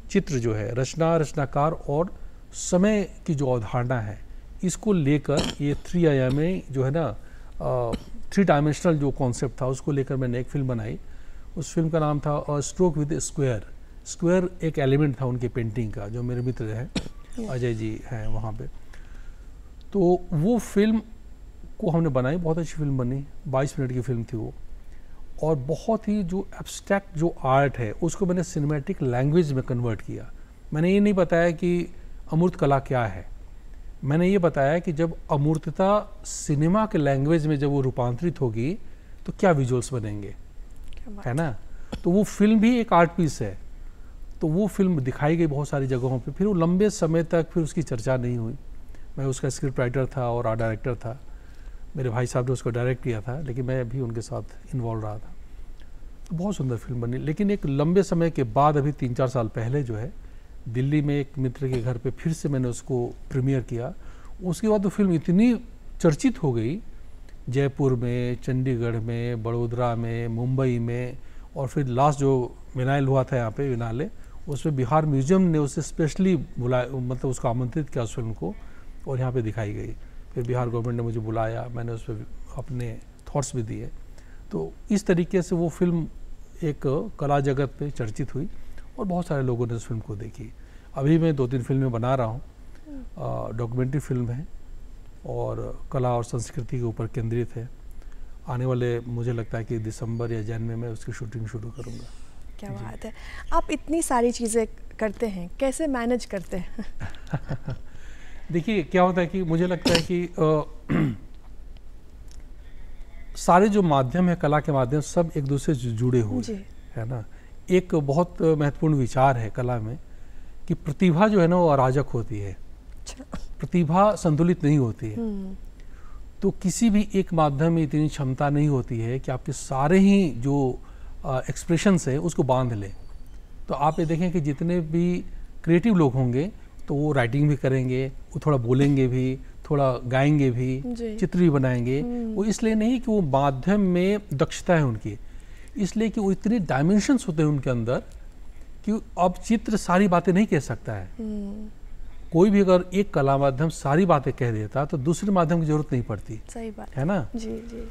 चित्र जो है, रचनाकार और समय की जो अवधारणा है, इसको लेकर ये 3 आयामी जो है ना, 3 डायमेंशनल जो कॉन्सेप्ट था, उसको लेकर मैंने एक फिल्म बनाई। उस फिल्म का नाम था स्ट्रोक विद स्क्वायर। स्क्वायर एक एलिमेंट था उनकी पेंटिंग का, जो मेरे मित्र हैं अजय जी हैं वहाँ पे। तो वो फिल्म को हमने बनाई, बहुत अच्छी फिल्म बनी, 22 मिनट की फिल्म थी वो, और बहुत ही जो एब्स्ट्रैक्ट जो आर्ट है उसको मैंने सिनेमैटिक लैंग्वेज में कन्वर्ट किया। मैंने ये नहीं बताया कि अमूर्त कला क्या है, मैंने ये बताया कि जब अमूर्तता सिनेमा के लैंग्वेज में जब वो रूपांतरित होगी तो क्या विजुअल्स बनेंगे, है ना। तो वो फिल्म भी एक आर्ट पीस है। तो वो फिल्म दिखाई गई बहुत सारी जगहों पे, फिर वो लंबे समय तक फिर उसकी चर्चा नहीं हुई। मैं उसका स्क्रिप्ट राइटर था और आर्ट डायरेक्टर था, मेरे भाई साहब ने उसको डायरेक्ट किया था, लेकिन मैं भी उनके साथ इन्वॉल्व रहा था। तो बहुत सुंदर फिल्म बनी, लेकिन एक लंबे समय के बाद, अभी 3-4 साल पहले जो है, दिल्ली में एक मित्र के घर पे फिर से मैंने उसको प्रीमियर किया। उसके बाद तो फिल्म इतनी चर्चित हो गई, जयपुर में, चंडीगढ़ में, बड़ोदरा में, मुंबई में, और फिर लास्ट जो विनाइल हुआ था यहाँ पे विनाले, उसमें बिहार म्यूजियम ने उसे स्पेशली बुलाया, मतलब उसको आमंत्रित किया उस फिल्म को, और यहाँ पे दिखाई गई। फिर बिहार गवर्नमेंट ने मुझे बुलाया, मैंने उस पर अपने थॉट्स भी दिए। तो इस तरीके से वो फिल्म एक कला जगत पे चर्चित हुई, और बहुत सारे लोगों ने उस फिल्म को देखी। अभी मैं 2-3 फिल्में बना रहा हूँ, डॉक्यूमेंट्री फिल्म है और कला और संस्कृति के ऊपर केंद्रित है। आने वाले मुझे लगता है कि दिसंबर या जनवरी में उसकी शूटिंग शुरू करूँगा। क्या बात है, आप इतनी सारी चीज़ें करते हैं, कैसे मैनेज करते हैं? देखिए क्या होता है कि मुझे लगता है कि सारे जो माध्यम है, कला के माध्यम, सब एक दूसरे से जुड़े हुए है ना। एक बहुत महत्वपूर्ण विचार है कला में कि प्रतिभा जो है ना वो अराजक होती है, प्रतिभा संतुलित नहीं होती है। तो किसी भी एक माध्यम में इतनी क्षमता नहीं होती है कि आपके सारे ही जो एक्सप्रेशंस है उसको बांध ले। तो आप ये देखें कि जितने भी क्रिएटिव लोग होंगे तो वो राइटिंग भी करेंगे, वो थोड़ा बोलेंगे भी, थोड़ा गाएंगे भी, चित्र भी बनाएंगे। वो इसलिए नहीं कि वो माध्यम में दक्षता है उनकी, इसलिए कि वो इतने डायमेंशंस होते हैं उनके अंदर कि अब चित्र सारी बातें नहीं कह सकता है। कोई भी अगर एक कला माध्यम सारी बातें कह देता तो दूसरे माध्यम की जरूरत नहीं पड़ती। सही बात है ना। जी जी।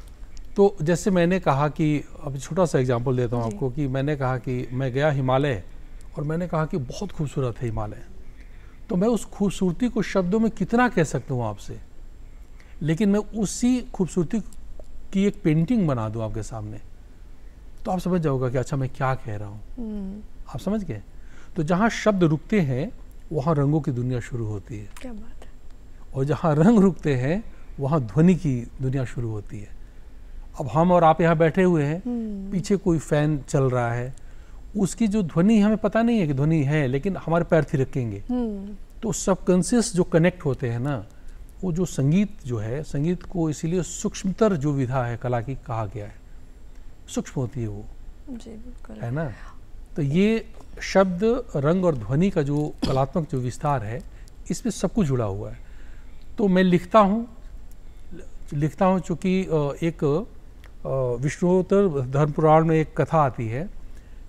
तो जैसे मैंने कहा कि, अब छोटा सा एग्जांपल देता हूँ आपको, कि मैंने कहा कि मैं गया हिमालय और मैंने कहा कि बहुत खूबसूरत है हिमालय, तो मैं उस खूबसूरती को शब्दों में कितना कह सकता हूँ आपसे, लेकिन मैं उसी खूबसूरती की एक पेंटिंग बना दूँ आपके सामने, तो आप समझ जाओगे कि अच्छा मैं क्या कह रहा हूँ। आप समझ गए। तो जहाँ शब्द रुकते हैं वहाँ रंगों की दुनिया शुरू होती है। क्या बात है। और जहाँ रंग रुकते हैं वहाँ ध्वनि की दुनिया शुरू होती है। अब हम और आप यहाँ बैठे हुए हैं, पीछे कोई फैन चल रहा है, उसकी जो ध्वनि हमें पता नहीं है कि ध्वनि है, लेकिन हमारे पैर थिरकेंगे। तो सबकॉन्शियस जो कनेक्ट होते हैं ना, वो जो संगीत जो है, संगीत को इसीलिए सूक्ष्मतर जो विधा है कला की कहा गया है, सूक्ष्म होती है वो। जी बिल्कुल। है ना। तो ये शब्द, रंग और ध्वनि का जो कलात्मक जो विस्तार है, इसमें सब कुछ जुड़ा हुआ है। तो मैं लिखता हूँ चूँकि एक विष्णुत्तर धर्म पुराण में एक कथा आती है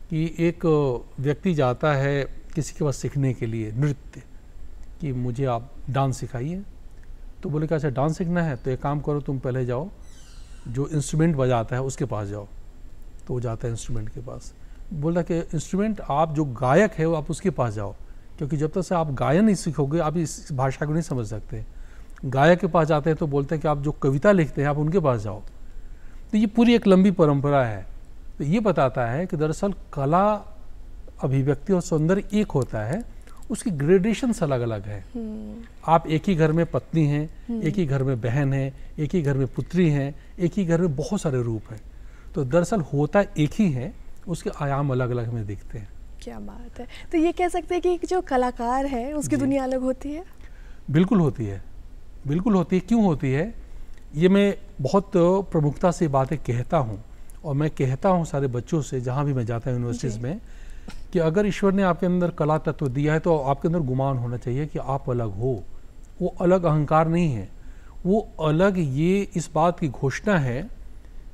कि एक व्यक्ति जाता है किसी के पास सीखने के लिए नृत्य, कि मुझे आप डांस सिखाइए। तो बोले कि अच्छा डांस सीखना है, तो एक काम करो, तुम पहले जाओ जो इंस्ट्रूमेंट बजाता है उसके पास जाओ। तो वो जाता है इंस्ट्रूमेंट के पास, बोला कि इंस्ट्रूमेंट आप जो गायक है वो आप उसके पास जाओ, क्योंकि जब तक से आप गायन नहीं सीखोगे आप इस भाषा को नहीं समझ सकते। गायक के पास जाते हैं तो बोलते हैं कि आप जो कविता लिखते हैं आप उनके पास जाओ। तो ये पूरी एक लंबी परंपरा है। तो ये बताता है कि दरअसल कला, अभिव्यक्ति और सौंदर्य एक होता है, उसकी ग्रेडेशंस अलग अलग है। आप एक ही घर में पत्नी हैं, एक ही घर में बहन है, एक ही घर में पुत्री हैं, एक ही घर में बहुत सारे रूप हैं। तो दरअसल होता एक ही है, उसके आयाम अलग अलग हमें दिखते हैं। क्या बात है। तो ये कह सकते हैं कि जो कलाकार है उसकी दुनिया अलग होती है? बिल्कुल होती है, बिल्कुल होती है। क्यों होती है, ये मैं बहुत प्रमुखता से बातें कहता हूँ, और मैं कहता हूँ सारे बच्चों से जहाँ भी मैं जाता हूँ यूनिवर्सिटीज़ में, कि अगर ईश्वर ने आपके अंदर कला तत्व दिया है तो आपके अंदर गुमान होना चाहिए कि आप अलग हो। वो अलग अहंकार नहीं है, वो अलग ये इस बात की घोषणा है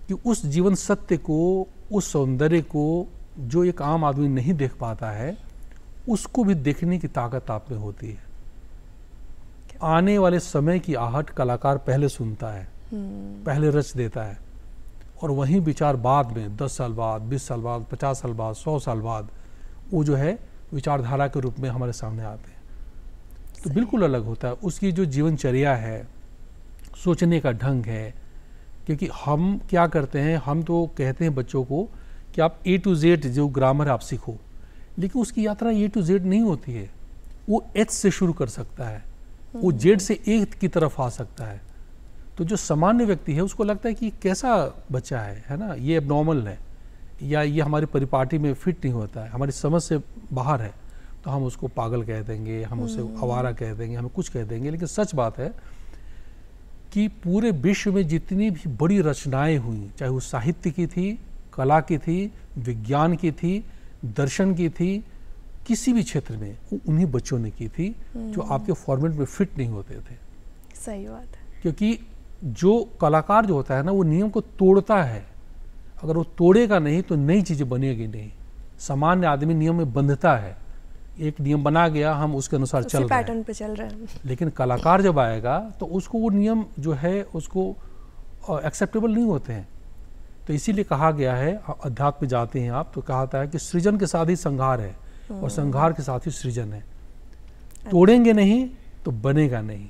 कि उस जीवन सत्य को, उस सौंदर्य को जो एक आम आदमी नहीं देख पाता है, उसको भी देखने की ताकत आप में होती है। आने वाले समय की आहट कलाकार पहले सुनता है, पहले रच देता है, और वही विचार बाद में 10 साल बाद, 20 साल बाद, 50 साल बाद, 100 साल बाद वो जो है विचारधारा के रूप में हमारे सामने आते हैं। तो बिल्कुल अलग होता है, उसकी जो जीवनचर्या है, सोचने का ढंग है। क्योंकि हम क्या करते हैं, हम तो कहते हैं बच्चों को कि आप A to Z जो ग्रामर आप सीखो, लेकिन उसकी यात्रा A to Z नहीं होती है। वो H से शुरू कर सकता है, वो Z से A की तरफ आ सकता है। तो जो सामान्य व्यक्ति है उसको लगता है कि कैसा बच्चा है ना, ये एबनॉर्मल है, या ये हमारी परिपाटी में फिट नहीं होता है, हमारी समझ से बाहर है, तो हम उसको पागल कह देंगे, हम उसे आवारा कह देंगे, हम कुछ कह देंगे। लेकिन सच बात है कि पूरे विश्व में जितनी भी बड़ी रचनाएं हुई, चाहे वो साहित्य की थी, कला की थी, विज्ञान की थी, दर्शन की थी, किसी भी क्षेत्र में वो उन्हीं बच्चों ने की थी जो आपके फॉर्मेट में फिट नहीं होते थे। सही बात है। क्योंकि जो कलाकार जो होता है ना, वो नियम को तोड़ता है। अगर वो तोड़ेगा नहीं तो नई चीज़ें बनेगी नहीं। सामान्य आदमी नियम में बंधता है, एक नियम बना गया, हम उसके अनुसार चल रहे हैं, पैटर्न पे चल रहे हैं। लेकिन कलाकार जब आएगा तो उसको वो नियम जो है उसको एक्सेप्टेबल नहीं होते हैं। तो इसीलिए कहा गया है, अध्यात्म पे जाते हैं आप तो कहता है कि सृजन के साथ ही संहार है, और संहार के साथ ही सृजन है। तोड़ेंगे नहीं तो बनेगा नहीं।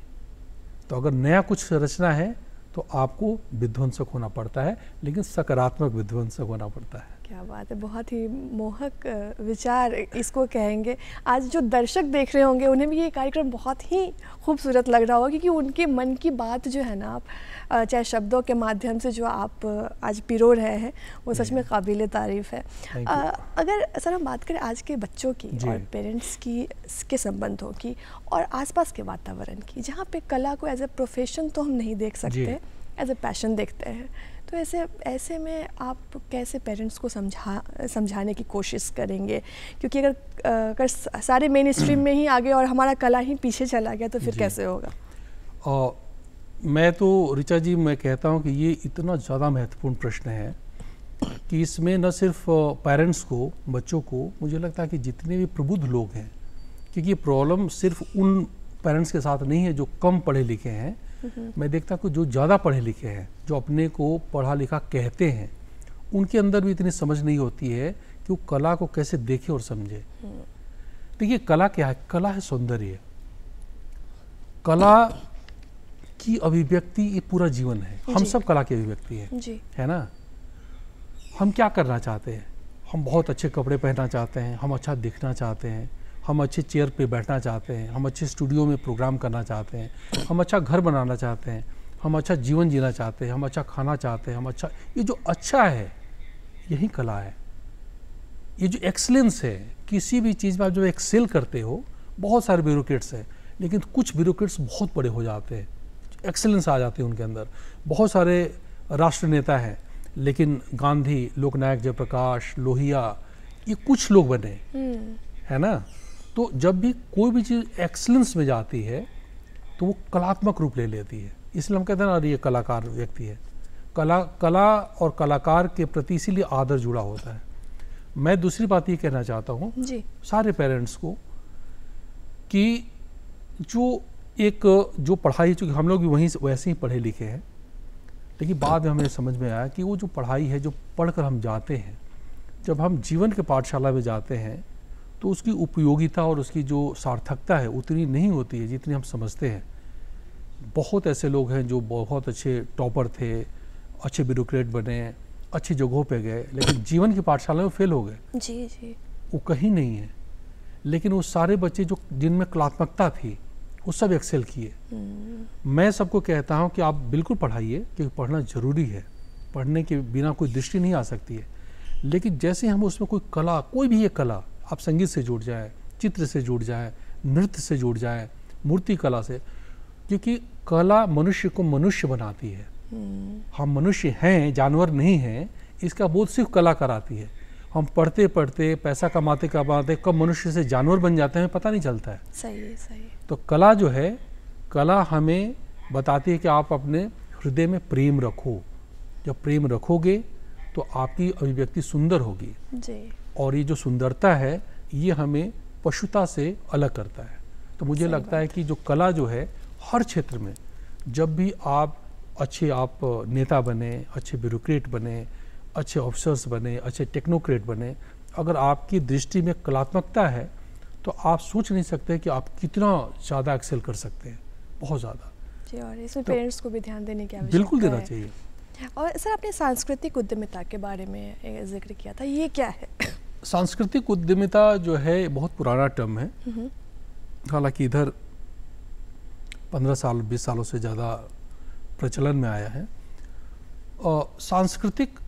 तो अगर नया कुछ रचना है तो आपको विध्वंसक होना पड़ता है, लेकिन सकारात्मक विध्वंसक होना पड़ता है। क्या बात है, बहुत ही मोहक विचार इसको कहेंगे। आज जो दर्शक देख रहे होंगे उन्हें भी ये कार्यक्रम बहुत ही खूबसूरत लग रहा होगा, क्योंकि उनके मन की बात जो है ना, आप चाहे शब्दों के माध्यम से जो आप आज पिरो रहे हैं, वो सच में काबिल तारीफ़ है। अगर सर हम बात करें आज के बच्चों की और पेरेंट्स की के संबंधों की और आसपास के वातावरण की, जहाँ पे कला को एज ए प्रोफेशन तो हम नहीं देख सकते, एज ए पैशन देखते हैं, तो ऐसे में आप कैसे पेरेंट्स को समझाने की कोशिश करेंगे? क्योंकि अगर सारे मेन स्ट्रीम में ही आगे और हमारा कला ही पीछे चला गया तो फिर कैसे होगा? मैं तो ऋचा जी, मैं कहता हूँ कि ये इतना ज़्यादा महत्वपूर्ण प्रश्न है कि इसमें न सिर्फ पेरेंट्स को, बच्चों को, मुझे लगता है कि जितने भी प्रबुद्ध लोग हैं, क्योंकि ये प्रॉब्लम सिर्फ उन पेरेंट्स के साथ नहीं है जो कम पढ़े लिखे हैं। मैं देखता हूँ कि जो ज़्यादा पढ़े लिखे हैं, जो अपने को पढ़ा लिखा कहते हैं, उनके अंदर भी इतनी समझ नहीं होती है कि वो कला को कैसे देखे और समझे। देखिए कला क्या है? कला है सौंदर्य। कला की अभिव्यक्ति ये पूरा जीवन है। हम सब कला की अभिव्यक्ति है ना। हम क्या करना चाहते हैं? हम बहुत अच्छे कपड़े पहनना चाहते हैं, हम अच्छा दिखना चाहते हैं, हम अच्छे चेयर पे बैठना चाहते हैं, हम अच्छे स्टूडियो में प्रोग्राम करना चाहते हैं, हम अच्छा घर बनाना चाहते हैं, हम अच्छा जीवन जीना चाहते हैं, हम अच्छा खाना चाहते हैं, हम अच्छा, ये जो अच्छा है यही कला है। ये जो एक्सीलेंस है, किसी भी चीज़ में आप जो एक्सेल करते हो, बहुत सारे ब्यूरोक्रेट्स हैं, लेकिन कुछ ब्यूरोक्रेट्स बहुत बड़े हो जाते हैं, एक्सीलेंस आ जाते हैं उनके अंदर। बहुत सारे राष्ट्र नेता हैं, लेकिन गांधी, लोकनायक जयप्रकाश, लोहिया, ये कुछ लोग बने, है ना। तो जब भी कोई भी चीज़ एक्सीलेंस में जाती है तो वो कलात्मक रूप ले लेती है। इसलिए हम कहते हैं ना, ये कलाकार व्यक्ति है। कला और कलाकार के प्रति इसीलिए आदर जुड़ा होता है। मैं दूसरी बात ये कहना चाहता हूँ सारे पेरेंट्स को कि जो एक जो पढ़ाई, चूँकि हम लोग भी वहीं से वैसे ही पढ़े लिखे हैं, लेकिन बाद में हमें समझ में आया कि वो जो पढ़ाई है, जो पढ़कर हम जाते हैं, जब हम जीवन के पाठशाला में जाते हैं तो उसकी उपयोगिता और उसकी जो सार्थकता है उतनी नहीं होती है जितनी हम समझते हैं। बहुत ऐसे लोग हैं जो बहुत अच्छे टॉपर थे, अच्छे ब्यूरोक्रेट बने, अच्छी जगहों पे गए, लेकिन जीवन की पाठशाला में फेल हो गए। जी जी। वो कहीं नहीं है। लेकिन वो सारे बच्चे जो जिनमें कलात्मकता थी वो सब एक्सेल किए। मैं सबको कहता हूँ कि आप बिल्कुल पढ़ाइए, क्योंकि पढ़ना ज़रूरी है, पढ़ने के बिना कोई दृष्टि नहीं आ सकती है। लेकिन जैसे हम उसमें कोई कला, कोई भी एक कला, आप संगीत से जुड़ जाए, चित्र से जुड़ जाए, नृत्य से जुड़ जाए, मूर्ति कला से, क्योंकि कला मनुष्य को मनुष्य बनाती है। हम मनुष्य हैं, जानवर नहीं हैं, इसका बोध सिर्फ कला कराती है। हम पढ़ते पढ़ते, पैसा कमाते कमाते कब मनुष्य से जानवर बन जाते हैं पता नहीं चलता है। सही है, सही। तो कला जो है, कला हमें बताती है कि आप अपने हृदय में प्रेम रखो। जब प्रेम रखोगे तो आपकी अभिव्यक्ति सुंदर होगी जी। और ये जो सुंदरता है ये हमें पशुता से अलग करता है। तो मुझे लगता है कि जो कला जो है हर क्षेत्र में, जब भी आप अच्छे आप नेता बने, अच्छे ब्यूरोक्रेट बने, अच्छे ऑफिसर्स बने, अच्छे टेक्नोक्रेट बने, अगर आपकी दृष्टि में कलात्मकता है तो आप सोच नहीं सकते कि आप कितना ज़्यादा एक्सेल कर सकते हैं, बहुत ज़्यादा जी। और इसमें पेरेंट्स को भी ध्यान देने की आवश्यकता बिल्कुल देना है। चाहिए। और सर, आपने सांस्कृतिक उद्यमिता के बारे में जिक्र किया था, ये क्या है? सांस्कृतिक उद्यमिता जो है बहुत पुराना टर्म है, हालांकि इधर 15 साल 20 सालों से ज़्यादा प्रचलन में आया है। सांस्कृतिक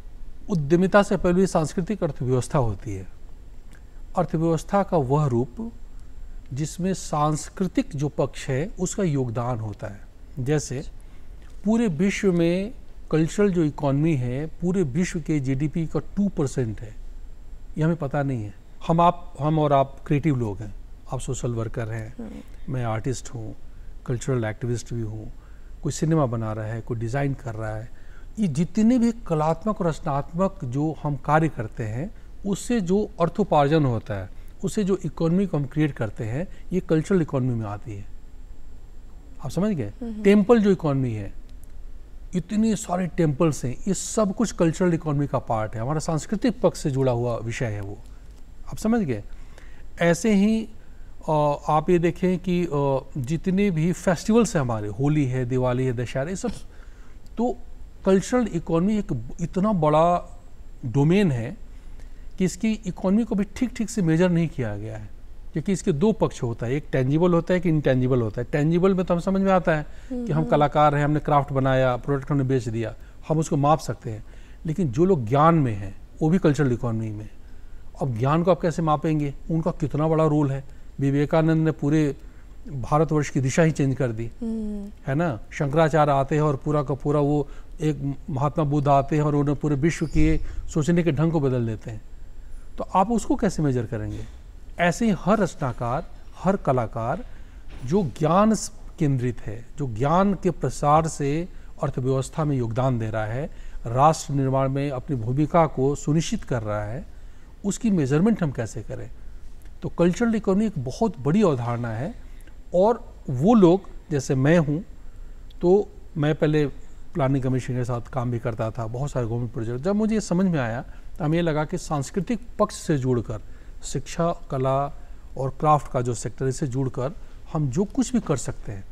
उद्यमिता से पहले सांस्कृतिक अर्थव्यवस्था होती है। अर्थव्यवस्था का वह रूप जिसमें सांस्कृतिक जो पक्ष है उसका योगदान होता है। जैसे पूरे विश्व में कल्चरल जो इकॉनमी है, पूरे विश्व के जीडीपी का 2% है, ये हमें पता नहीं है। हम और आप क्रिएटिव लोग हैं, आप सोशल वर्कर हैं, मैं आर्टिस्ट हूँ, कल्चरल एक्टिविस्ट भी हूँ, कोई सिनेमा बना रहा है, कोई डिज़ाइन कर रहा है। ये जितने भी कलात्मक और रचनात्मक जो हम कार्य करते हैं उससे जो अर्थोपार्जन होता है, उससे जो इकोनॉमी को हम क्रिएट करते हैं, ये कल्चरल इकोनॉमी में आती है। आप समझ गए? टेम्पल जो इकोनॉमी है, इतने सारे टेम्पल्स हैं, ये सब कुछ कल्चरल इकोनॉमी का पार्ट है, हमारा सांस्कृतिक पक्ष से जुड़ा हुआ विषय है वो। आप समझ गए? ऐसे ही आप ये देखें कि जितने भी फेस्टिवल्स हैं हमारे, होली है, दिवाली है, दशहरा, ये सब तो कल्चरल इकोनॉमी एक इतना बड़ा डोमेन है कि इसकी इकोनॉमी को भी ठीक ठीक से मेजर नहीं किया गया है, क्योंकि इसके दो पक्ष होता है, एक टेंजिबल होता है, एक इनटेंजिबल होता है। टेंजिबल में तो हम समझ में आता है कि हम कलाकार हैं, हमने क्राफ्ट बनाया, प्रोडक्ट हमने बेच दिया, हम उसको माप सकते हैं। लेकिन जो लोग ज्ञान में हैं वो भी कल्चरल इकोनॉमी में। अब ज्ञान को आप कैसे मापेंगे? उनका कितना बड़ा रोल है। विवेकानंद ने पूरे भारतवर्ष की दिशा ही चेंज कर दी, है ना। शंकराचार्य आते हैं और पूरा का पूरा वो एक महात्मा बुद्ध आते हैं और उन्हें पूरे विश्व के सोचने के ढंग को बदल देते हैं। तो आप उसको कैसे मेजर करेंगे? ऐसे ही हर रचनाकार, हर कलाकार जो ज्ञान केंद्रित है, जो ज्ञान के प्रसार से अर्थव्यवस्था में योगदान दे रहा है, राष्ट्र निर्माण में अपनी भूमिका को सुनिश्चित कर रहा है, उसकी मेजरमेंट हम कैसे करें? तो कल्चरल इकोनॉमी एक बहुत बड़ी अवधारणा है। और वो लोग, जैसे मैं हूँ, तो मैं पहले प्लानिंग कमीशन के साथ काम भी करता था, बहुत सारे गवर्नमेंट प्रोजेक्ट। जब मुझे ये समझ में आया तो हमें लगा कि सांस्कृतिक पक्ष से जुड़कर, शिक्षा, कला और क्राफ्ट का जो सेक्टर, इससे जुड़कर हम जो कुछ भी कर सकते हैं,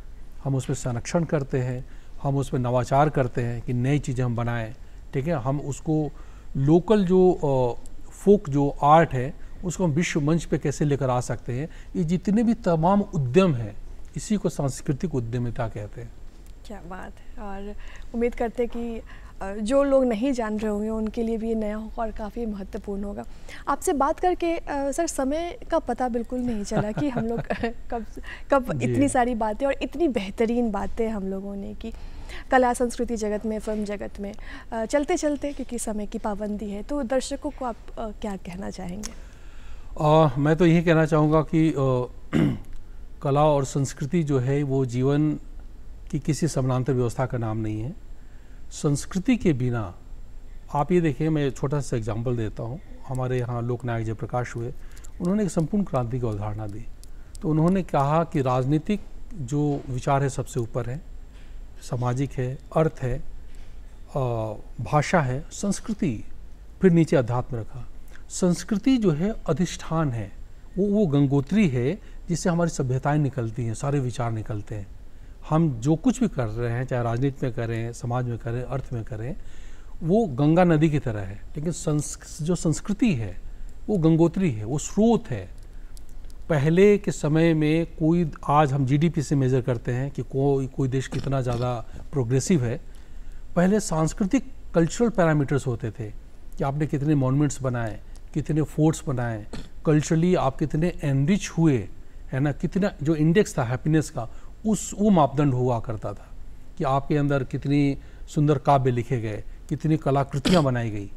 हम उसमें संरक्षण करते हैं, हम उसमें नवाचार करते हैं कि नई चीज़ें हम बनाएं, ठीक है। हम उसको लोकल जो फोक जो आर्ट है उसको हम विश्व मंच पे कैसे लेकर आ सकते हैं। ये जितने भी तमाम उद्यम हैं, इसी को सांस्कृतिक उद्यमिता कहते हैं। क्या बात है। और उम्मीद करते हैं कि जो लोग नहीं जान रहे होंगे उनके लिए भी ये नया होगा और काफ़ी महत्वपूर्ण होगा। आपसे बात करके सर समय का पता बिल्कुल नहीं चला कि हम लोग कब इतनी सारी बातें और इतनी बेहतरीन बातें हम लोगों ने की कला संस्कृति जगत में, फिल्म जगत में। चलते चलते, क्योंकि समय की पाबंदी है, तो दर्शकों को आप क्या कहना चाहेंगे? मैं तो यही कहना चाहूँगा कि कला और संस्कृति जो है वो जीवन की किसी समानांतर व्यवस्था का नाम नहीं है। संस्कृति के बिना, आप ये देखें, मैं छोटा सा एग्जांपल देता हूँ। हमारे यहाँ लोकनायक जयप्रकाश हुए, उन्होंने एक संपूर्ण क्रांति की अवधारणा दी। तो उन्होंने कहा कि राजनीतिक जो विचार है सबसे ऊपर है, सामाजिक है, अर्थ है, भाषा है, संस्कृति, फिर नीचे अध्यात्म रखा। संस्कृति जो है अधिष्ठान है, वो गंगोत्री है जिससे हमारी सभ्यताएं निकलती हैं, सारे विचार निकलते हैं। हम जो कुछ भी कर रहे हैं, चाहे राजनीति में करें, समाज में करें, अर्थ में करें, वो गंगा नदी की तरह है। लेकिन जो संस्कृति है वो गंगोत्री है, वो स्रोत है। पहले के समय में कोई, आज हम जीडीपी से मेज़र करते हैं कि कोई देश कितना ज़्यादा प्रोग्रेसिव है। पहले सांस्कृतिक कल्चरल पैरामीटर्स होते थे कि आपने कितने मॉन्यूमेंट्स बनाए, कितने फोर्ट्स बनाए, कल्चरली आप कितने एनरिच हुए, है ना, कितना जो इंडेक्स था हैप्पीनेस का, वो मापदंड हुआ करता था कि आपके अंदर कितनी सुंदर काव्य लिखे गए, कितनी कलाकृतियाँ बनाई गई।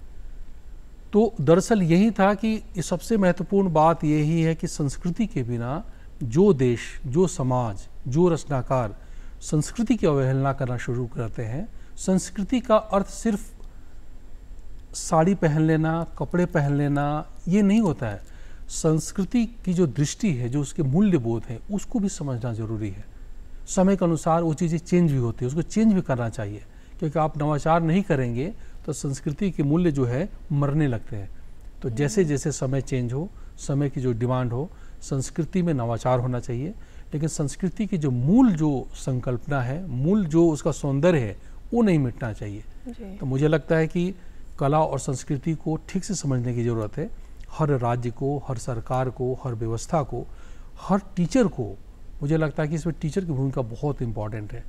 तो दरअसल यही था कि ये सबसे महत्वपूर्ण बात यही है कि संस्कृति के बिना जो देश, जो समाज, जो रचनाकार संस्कृति की अवहेलना करना शुरू करते हैं। संस्कृति का अर्थ सिर्फ साड़ी पहन लेना, कपड़े पहन लेना ये नहीं होता है। संस्कृति की जो दृष्टि है, जो उसके मूल्यबोध है, उसको भी समझना जरूरी है। समय के अनुसार वो चीज़ें चेंज भी होती है, उसको चेंज भी करना चाहिए, क्योंकि आप नवाचार नहीं करेंगे तो संस्कृति के मूल्य जो है मरने लगते हैं। तो जैसे जैसे समय चेंज हो, समय की जो डिमांड हो, संस्कृति में नवाचार होना चाहिए। लेकिन संस्कृति की जो मूल जो संकल्पना है, मूल जो उसका सौंदर्य है, वो नहीं मिटना चाहिए। तो मुझे लगता है कि कला और संस्कृति को ठीक से समझने की ज़रूरत है। हर राज्य को, हर सरकार को, हर व्यवस्था को, हर टीचर को, मुझे लगता है कि इसमें टीचर की भूमिका बहुत इम्पॉर्टेंट है,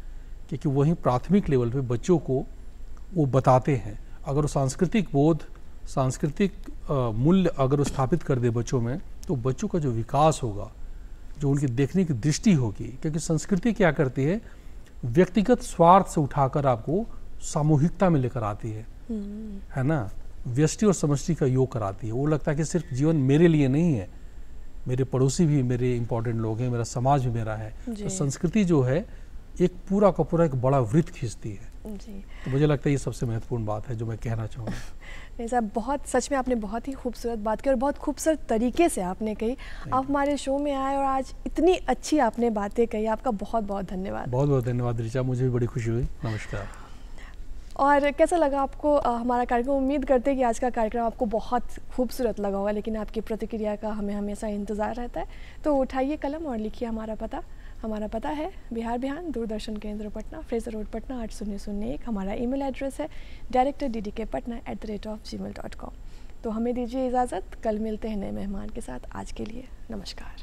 क्योंकि वहीं प्राथमिक लेवल पे बच्चों को वो बताते हैं। अगर वो सांस्कृतिक बोध, सांस्कृतिक मूल्य अगर वो स्थापित कर दे बच्चों में, तो बच्चों का जो विकास होगा, जो उनकी देखने की दृष्टि होगी, क्योंकि संस्कृति क्या करती है, व्यक्तिगत स्वार्थ से उठाकर आपको सामूहिकता में लेकर आती है ना, व्यष्टि और समष्टि का योग कराती है। वो लगता है कि सिर्फ जीवन मेरे लिए नहीं है, मेरे पड़ोसी भी मेरे इंपॉर्टेंट लोग हैं, मेरा समाज भी मेरा है। तो संस्कृति जो है एक पूरा का पूरा एक बड़ा वृत्त खींचती है जी। तो मुझे लगता है ये सबसे महत्वपूर्ण बात है जो मैं कहना चाहूँगा। नहीं साहब, बहुत सच में आपने बहुत ही खूबसूरत बात की और बहुत खूबसूरत तरीके से आपने कही। आप हमारे शो में आए और आज इतनी अच्छी आपने बातें कही, आपका बहुत बहुत धन्यवाद। बहुत बहुत धन्यवाद ऋचा, मुझे भी बड़ी खुशी हुई। नमस्कार। और कैसा लगा आपको हमारा कार्यक्रम? उम्मीद करते हैं कि आज का कार्यक्रम आपको बहुत खूबसूरत लगा होगा, लेकिन आपकी प्रतिक्रिया का हमें हमेशा इंतज़ार रहता है। तो उठाइए कलम और लिखिए हमारा पता। हमारा पता है बिहार बिहान, दूरदर्शन केंद्र पटना, फ्रेजर रोड पटना 8001। हमारा ईमेल एड्रेस है directorddkpatna@gmail.com। तो हमें दीजिए इजाज़त, कल मिलते हैं नए मेहमान के साथ। आज के लिए नमस्कार।